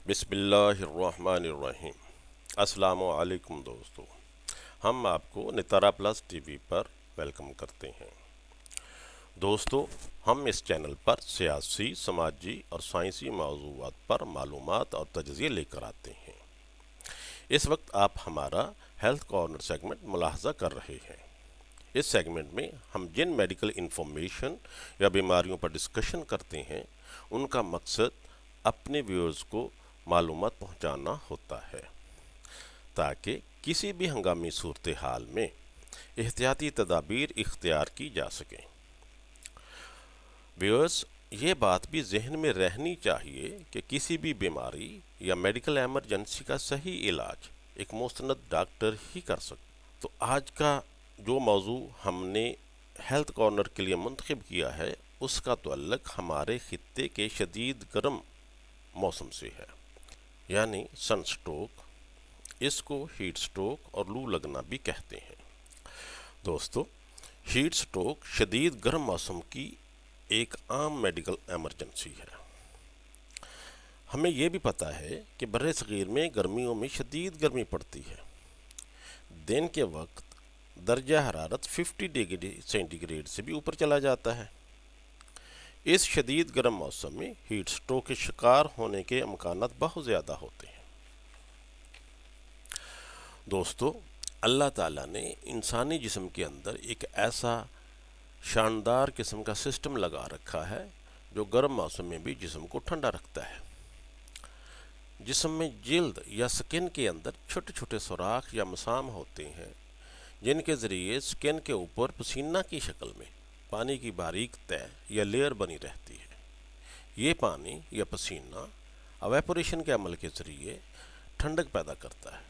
بسم اللہ الرحمن الرحیم۔ السلام علیکم دوستو، ہم آپ کو نتارا پلس ٹی وی پر ویلکم کرتے ہیں۔ دوستو، ہم اس چینل پر سیاسی، سماجی اور سائنسی موضوعات پر معلومات اور تجزیے لے کر آتے ہیں۔ اس وقت آپ ہمارا ہیلتھ کارنر سیگمنٹ ملاحظہ کر رہے ہیں۔ اس سیگمنٹ میں ہم جن میڈیکل انفارمیشن یا بیماریوں پر ڈسکشن کرتے ہیں ان کا مقصد اپنے ویورز کو معلومات پہنچانا ہوتا ہے تاکہ کسی بھی ہنگامی صورتحال میں احتیاطی تدابیر اختیار کی جا سکیں۔ ویورز، یہ بات بھی ذہن میں رہنی چاہیے کہ کسی بھی بیماری یا میڈیکل ایمرجنسی کا صحیح علاج ایک مستند ڈاکٹر ہی کر سکتا۔ تو آج کا جو موضوع ہم نے ہیلتھ کارنر کے لیے منتخب کیا ہے اس کا تعلق ہمارے خطے کے شدید گرم موسم سے ہے، یعنی سن سٹروک۔ اس کو ہیٹ سٹروک اور لو لگنا بھی کہتے ہیں۔ دوستو، ہیٹ سٹروک شدید گرم موسم کی ایک عام میڈیکل ایمرجنسی ہے۔ ہمیں یہ بھی پتہ ہے کہ بر صغیر میں گرمیوں میں شدید گرمی پڑتی ہے۔ دن کے وقت درجہ حرارت 50 ڈگری سینٹی گریڈ سے بھی اوپر چلا جاتا ہے۔ اس شدید گرم موسم میں ہیٹ سٹروک کے شکار ہونے کے امکانات بہت زیادہ ہوتے ہیں۔ دوستو، اللہ تعالیٰ نے انسانی جسم کے اندر ایک ایسا شاندار قسم کا سسٹم لگا رکھا ہے جو گرم موسم میں بھی جسم کو ٹھنڈا رکھتا ہے۔ جسم میں جلد یا سکن کے اندر چھوٹے چھوٹے سوراخ یا مسام ہوتے ہیں جن کے ذریعے سکن کے اوپر پسینہ کی شکل میں پانی کی باریک تہ یا لیئر بنی رہتی ہے۔ یہ پانی یا پسینہ ایویپوریشن کے عمل کے ذریعے ٹھنڈک پیدا کرتا ہے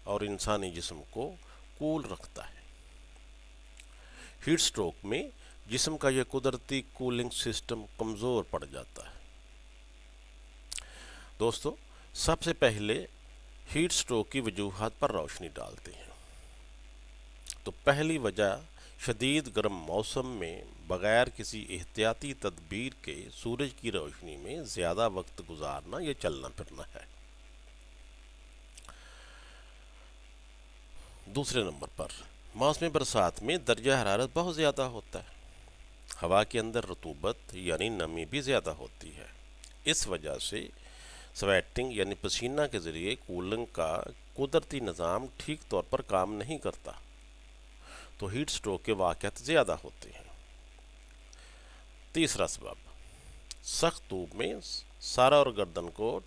اور انسانی جسم کو کول رکھتا ہے۔ ہیٹ سٹروک میں جسم کا یہ قدرتی کولنگ سسٹم کمزور پڑ جاتا ہے۔ دوستو، سب سے پہلے ہیٹ سٹروک کی وجوہات پر روشنی ڈالتے ہیں۔ تو پہلی وجہ شدید گرم موسم میں بغیر کسی احتیاطی تدبیر کے سورج کی روشنی میں زیادہ وقت گزارنا یا چلنا پھرنا ہے۔ دوسرے نمبر پر موسم برسات میں درجہ حرارت بہت زیادہ ہوتا ہے۔ ہوا کے اندر رطوبت یعنی نمی بھی زیادہ ہوتی ہے۔ اس وجہ سے سویٹنگ یعنی پسینہ کے ذریعے کولنگ کا قدرتی نظام ٹھیک طور پر کام نہیں کرتا، تو ہیٹ سٹروک کے واقعات زیادہ ہوتے ہیں۔ تیسرا سبب، سخت دھوپ میں سارا اور گردن کو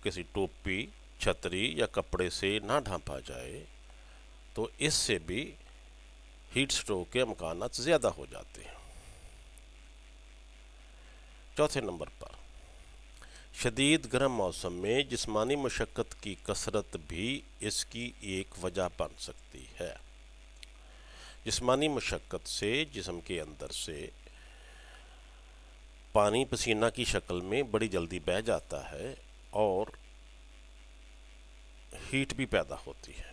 کسی ٹوپی، چھتری یا کپڑے سے نہ ڈھانپا جائے تو اس سے بھی ہیٹ سٹروک کے امکانات زیادہ ہو جاتے ہیں۔ چوتھے نمبر پر شدید گرم موسم میں جسمانی مشقت کی کثرت بھی اس کی ایک وجہ بن سکتی ہے۔ جسمانی مشقت سے جسم کے اندر سے پانی پسینہ کی شکل میں بڑی جلدی بہہ جاتا ہے اور ہیٹ بھی پیدا ہوتی ہے۔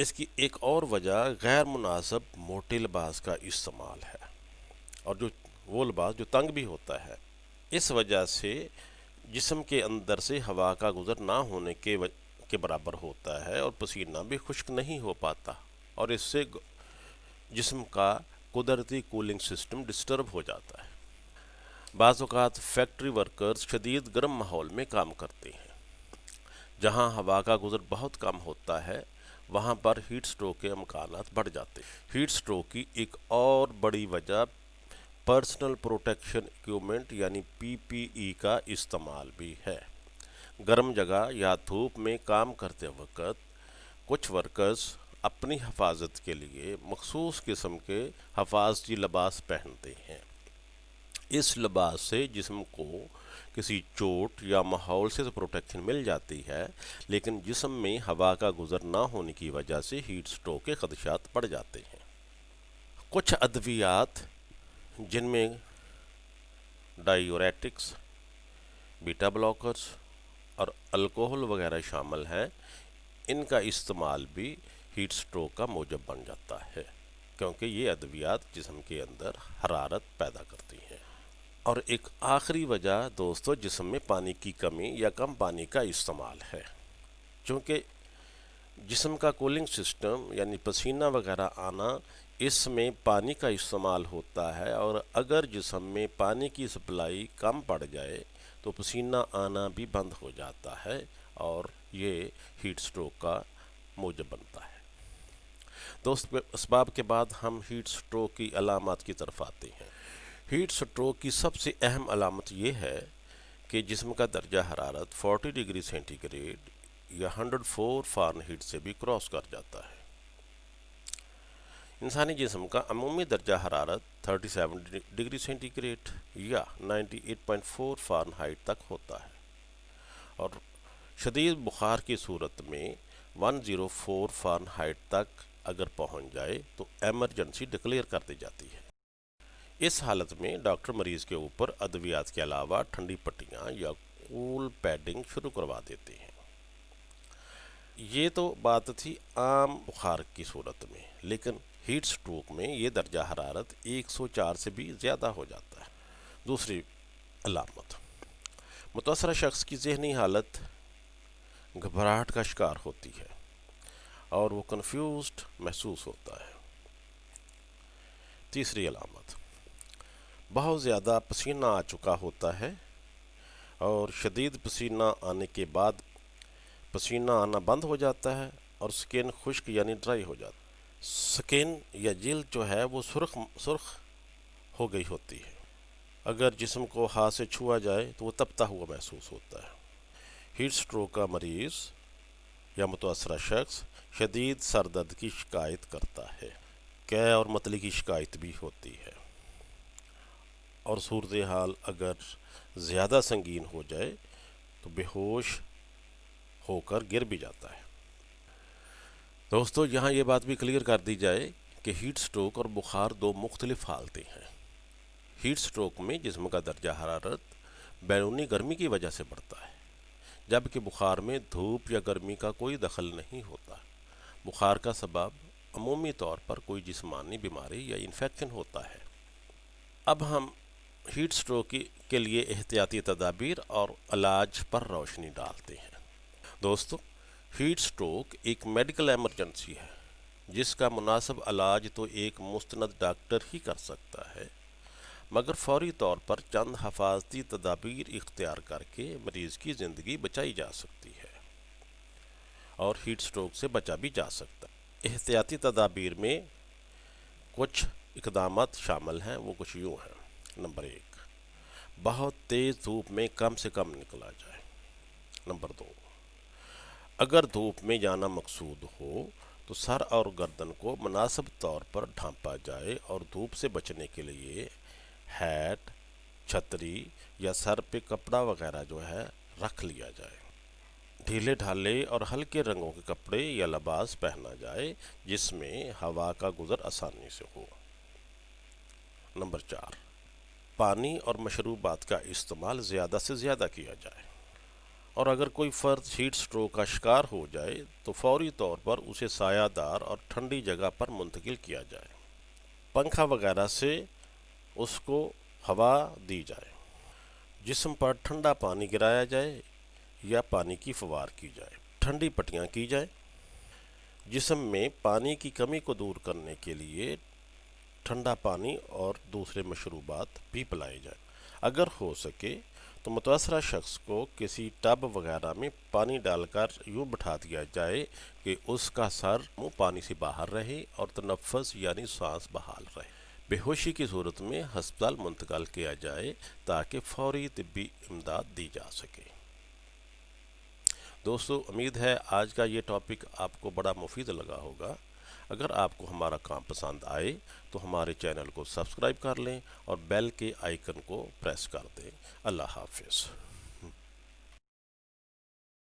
اس کی ایک اور وجہ غیر مناسب موٹے لباس کا استعمال ہے، اور وہ لباس جو تنگ بھی ہوتا ہے۔ اس وجہ سے جسم کے اندر سے ہوا کا گزر نہ ہونے کے برابر ہوتا ہے اور پسینہ بھی خشک نہیں ہو پاتا، اور اس سے جسم کا قدرتی کولنگ سسٹم ڈسٹرب ہو جاتا ہے۔ بعض اوقات فیکٹری ورکرز شدید گرم ماحول میں کام کرتے ہیں۔ جہاں ہوا کا گزر بہت کم ہوتا ہے وہاں پر ہیٹ سٹروک کے امکانات بڑھ جاتے ہیں۔ ہیٹ سٹروک کی ایک اور بڑی وجہ پرسنل پروٹیکشن ایکوپمنٹ یعنی PPE کا استعمال بھی ہے۔ گرم جگہ یا دھوپ میں کام کرتے وقت کچھ ورکرز اپنی حفاظت کے لیے مخصوص قسم کے حفاظتی لباس پہنتے ہیں۔ اس لباس سے جسم کو کسی چوٹ یا ماحول سے پروٹیکشن مل جاتی ہے، لیکن جسم میں ہوا کا گزر نہ ہونے کی وجہ سے ہیٹ سٹروک کے خدشات بڑھ جاتے ہیں۔ کچھ ادویات جن میں ڈائیوریٹکس، بیٹا بلاکرز اور الکوہل وغیرہ شامل ہیں، ان کا استعمال بھی ہیٹ سٹروک کا موجب بن جاتا ہے، کیونکہ یہ ادویات جسم کے اندر حرارت پیدا کرتی ہیں۔ اور ایک آخری وجہ دوستو جسم میں پانی کی کمی یا کم پانی کا استعمال ہے، چونکہ جسم کا کولنگ سسٹم یعنی پسینہ وغیرہ آنا اس میں پانی کا استعمال ہوتا ہے، اور اگر جسم میں پانی کی سپلائی کم پڑ جائے تو پسینہ آنا بھی بند ہو جاتا ہے اور یہ ہیٹ سٹروک کا موجب بنتا ہے۔ دوست اسباب کے بعد ہم ہیٹ سٹروک کی علامات کی طرف آتے ہیں۔ ہیٹ سٹروک کی سب سے اہم علامت یہ ہے کہ جسم کا درجہ حرارت 40 ڈگری سینٹی گریڈ یا 104 فارن ہیٹ سے بھی کراس کر جاتا ہے۔ انسانی جسم کا عمومی درجہ حرارت 37 ڈگری سینٹی گریڈ یا 98.4 فارن ہائٹ تک ہوتا ہے، اور شدید بخار کی صورت میں 104 فارن ہائٹ تک اگر پہنچ جائے تو ایمرجنسی ڈکلیئر کر دی جاتی ہے۔ اس حالت میں ڈاکٹر مریض کے اوپر ادویات کے علاوہ ٹھنڈی پٹیاں یا کول پیڈنگ شروع کروا دیتے ہیں۔ یہ تو بات تھی عام بخار کی صورت میں، لیکن ہیٹ سٹروک میں یہ درجہ حرارت 104 سے بھی زیادہ ہو جاتا ہے۔ دوسری علامت، متاثرہ شخص کی ذہنی حالت گھبراہٹ کا شکار ہوتی ہے اور وہ کنفیوزڈ محسوس ہوتا ہے۔ تیسری علامت، بہت زیادہ پسینہ آ چکا ہوتا ہے اور شدید پسینہ آنے کے بعد پسینہ آنا بند ہو جاتا ہے اور سکن خشک یعنی ڈرائی ہو جاتا ہے۔ سکن یا جلد جو ہے وہ سرخ ہو گئی ہوتی ہے، اگر جسم کو ہاتھ سے چھوا جائے تو وہ تپتا ہوا محسوس ہوتا ہے۔ ہیٹ سٹروک کا مریض یا متاثرہ شخص شدید سر درد کی شکایت کرتا ہے، قے اور متلی کی شکایت بھی ہوتی ہے، اور صورتحال اگر زیادہ سنگین ہو جائے تو بے ہوش ہو کر گر بھی جاتا ہے۔ دوستو یہاں یہ بات بھی کلیئر کر دی جائے کہ ہیٹ سٹروک اور بخار دو مختلف حالتیں ہیں۔ ہیٹ سٹروک میں جسم کا درجہ حرارت بیرونی گرمی کی وجہ سے بڑھتا ہے، جبکہ بخار میں دھوپ یا گرمی کا کوئی دخل نہیں ہوتا۔ بخار کا سبب عمومی طور پر کوئی جسمانی بیماری یا انفیکشن ہوتا ہے۔ اب ہم ہیٹ سٹروک کے لیے احتیاطی تدابیر اور علاج پر روشنی ڈالتے ہیں۔ دوستو ہیٹ سٹروک ایک میڈیکل ایمرجنسی ہے جس کا مناسب علاج تو ایک مستند ڈاکٹر ہی کر سکتا ہے، مگر فوری طور پر چند حفاظتی تدابیر اختیار کر کے مریض کی زندگی بچائی جا سکتی ہے اور ہیٹ سٹروک سے بچا بھی جا سکتا ہے۔ احتیاطی تدابیر میں کچھ اقدامات شامل ہیں، وہ کچھ یوں ہیں۔ نمبر 1، بہت تیز دھوپ میں کم سے کم نکلا جائے۔ نمبر 2، اگر دھوپ میں جانا مقصود ہو تو سر اور گردن کو مناسب طور پر ڈھانپا جائے اور دھوپ سے بچنے کے لیے ہیٹ، چھتری یا سر پہ کپڑا وغیرہ جو ہے رکھ لیا جائے۔ ڈھیلے ڈھالے اور ہلکے رنگوں کے کپڑے یا لباس پہنا جائے جس میں ہوا کا گزر آسانی سے ہو۔ نمبر 4، پانی اور مشروبات کا استعمال زیادہ سے زیادہ کیا جائے، اور اگر کوئی فرد ہیٹ سٹروک کا شکار ہو جائے تو فوری طور پر اسے سایہ دار اور ٹھنڈی جگہ پر منتقل کیا جائے۔ پنکھا وغیرہ سے اس کو ہوا دی جائے، جسم پر ٹھنڈا پانی گرایا جائے یا پانی کی فوار کی جائے، ٹھنڈی پٹیاں کی جائیں۔ جسم میں پانی کی کمی کو دور کرنے کے لیے ٹھنڈا پانی اور دوسرے مشروبات بھی پلائے جائیں۔ اگر ہو سکے تو متاثرہ شخص کو کسی ٹب وغیرہ میں پانی ڈال کر یوں بٹھا دیا جائے کہ اس کا سر منہ پانی سے باہر رہے اور تنفس یعنی سانس بحال رہے۔ بے ہوشی کی صورت میں ہسپتال منتقل کیا جائے تاکہ فوری طبی امداد دی جا سکے۔ دوستو امید ہے آج کا یہ ٹاپک آپ کو بڑا مفید لگا ہوگا۔ اگر آپ کو ہمارا کام پسند آئے تو ہمارے چینل کو سبسکرائب کر لیں اور بیل کے آئیکن کو پریس کر دیں۔ اللہ حافظ۔